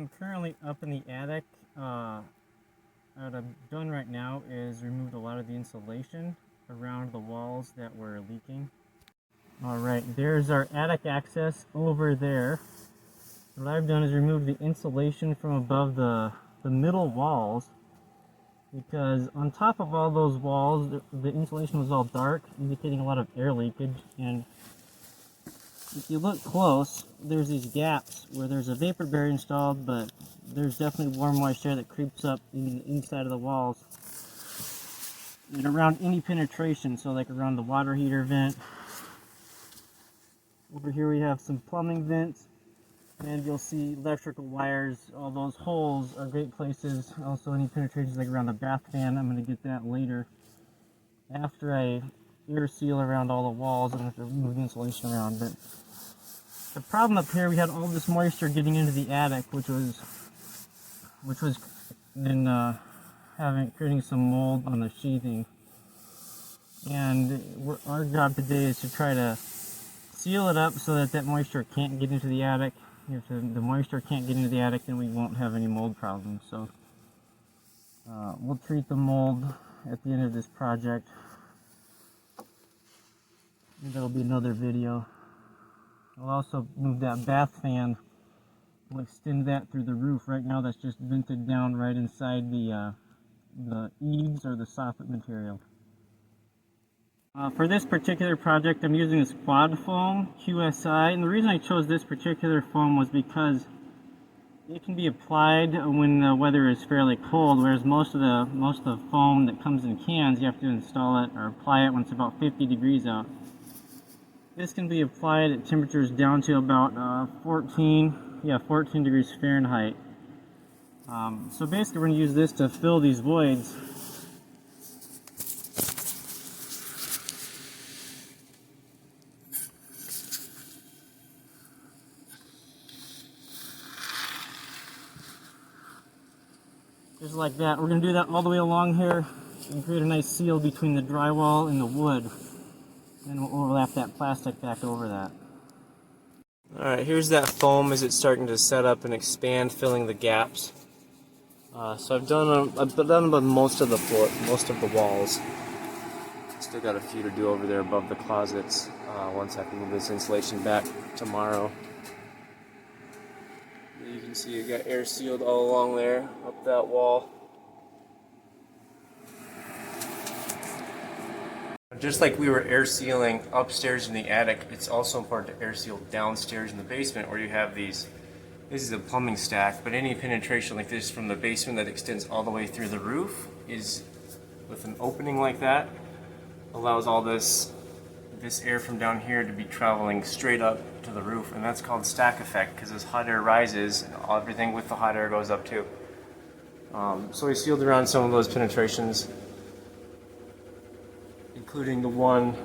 am currently up in the attic. What I've done right now is removed a lot of the insulation around the walls that were leaking. Alright, there's our attic access over there. What I've done is remove the insulation from above the middle walls, because on top of all those walls the insulation was all dark, indicating a lot of air leakage. And if you look close, there's these gaps where there's a vapor barrier installed, but there's definitely warm moisture that creeps up in the inside of the walls and around any penetration. So like around the water heater vent. Over here we have some plumbing vents, and you'll see electrical wires. All those holes are great places. Also any penetrations like around the bath fan. I'm going to get that later. After I air seal around all the walls, I'm going to have to move the insulation around. But the problem up here, we had all this moisture getting into the attic, which was then creating some mold on the sheathing. And our job today is to try to seal it up so that moisture can't get into the attic. If the moisture can't get into the attic, then we won't have any mold problems. So we'll treat the mold at the end of this project. And that'll be another video. I'll also move that bath fan. We'll extend that through the roof. Right now that's just vented down right inside the eaves or the soffit material. For this particular project, I'm using this quad foam QSI, and the reason I chose this particular foam was because it can be applied when the weather is fairly cold, whereas most of the foam that comes in cans, you have to install it or apply it when it's about 50 degrees out. This can be applied at temperatures down to about 14 degrees Fahrenheit. So basically, we're going to use this to fill these voids. Just like that. We're going to do that all the way along here and create a nice seal between the drywall and the wood. And we'll overlap that plastic back over that. Alright, here's that foam as it's starting to set up and expand, filling the gaps. So I've done about most of the floor, most of the walls. Still got a few to do over there above the closets once I can move this insulation back tomorrow. You can see it got air sealed all along there, up that wall. Just like we were air sealing upstairs in the attic, it's also important to air seal downstairs in the basement where you have these. This is a plumbing stack, but any penetration like this from the basement that extends all the way through the roof is with an opening like that, allows all this air from down here to be traveling straight up to the roof, and that's called stack effect, because as hot air rises, everything with the hot air goes up too. So we sealed around some of those penetrations, including the one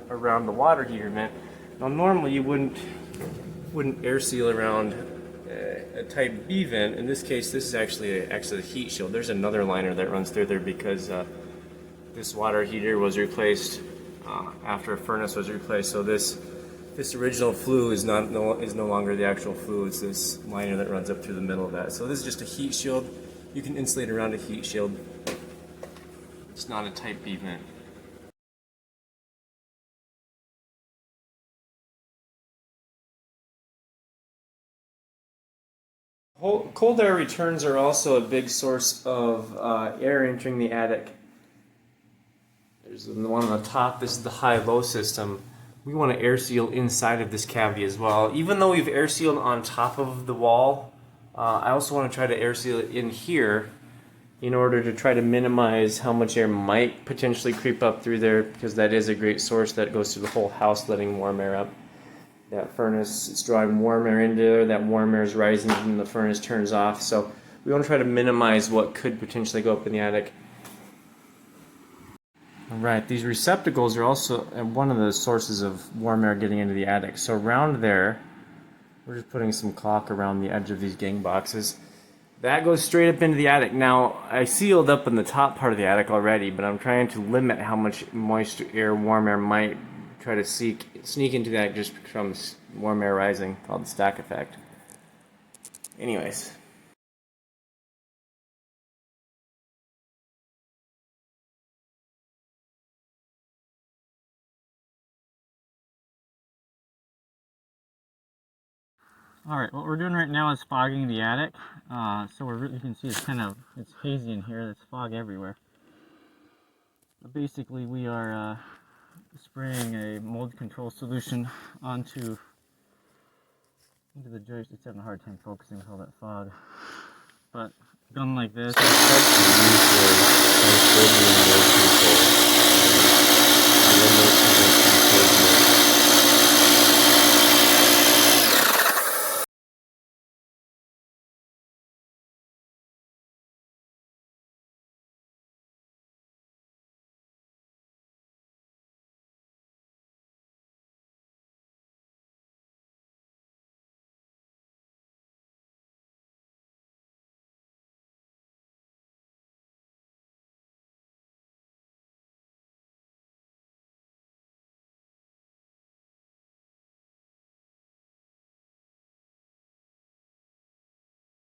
around the water heater vent. Now normally you wouldn't air seal around a type B vent. In this case, this is actually a heat shield. There's another liner that runs through there because this water heater was replaced after a furnace was replaced. So this original flue is no longer the actual flue. It's this liner that runs up through the middle of that. So this is just a heat shield. You can insulate around a heat shield. It's not a type B vent. Cold air returns are also a big source of air entering the attic. There's the one on the top. This is the high-low system. We want to air seal inside of this cavity as well. Even though we've air sealed on top of the wall, I also want to try to air seal it in here in order to try to minimize how much air might potentially creep up through there, because that is a great source that goes through the whole house, letting warm air up. That furnace, it's drawing warm air into there, that warm air is rising and the furnace turns off. So we want to try to minimize what could potentially go up in the attic. Alright, these receptacles are also one of the sources of warm air getting into the attic. So around there, we're just putting some caulk around the edge of these gang boxes. That goes straight up into the attic. Now, I sealed up in the top part of the attic already, but I'm trying to limit how much moisture air, warm air might try to sneak into that just from warm air rising, called the stack effect. Anyways, Alright, what we're doing right now is fogging the attic. So you can see it's hazy in here, there's fog everywhere. But basically we are spraying a mold control solution into the joist. It's having a hard time focusing with all that fog. But a gun like this.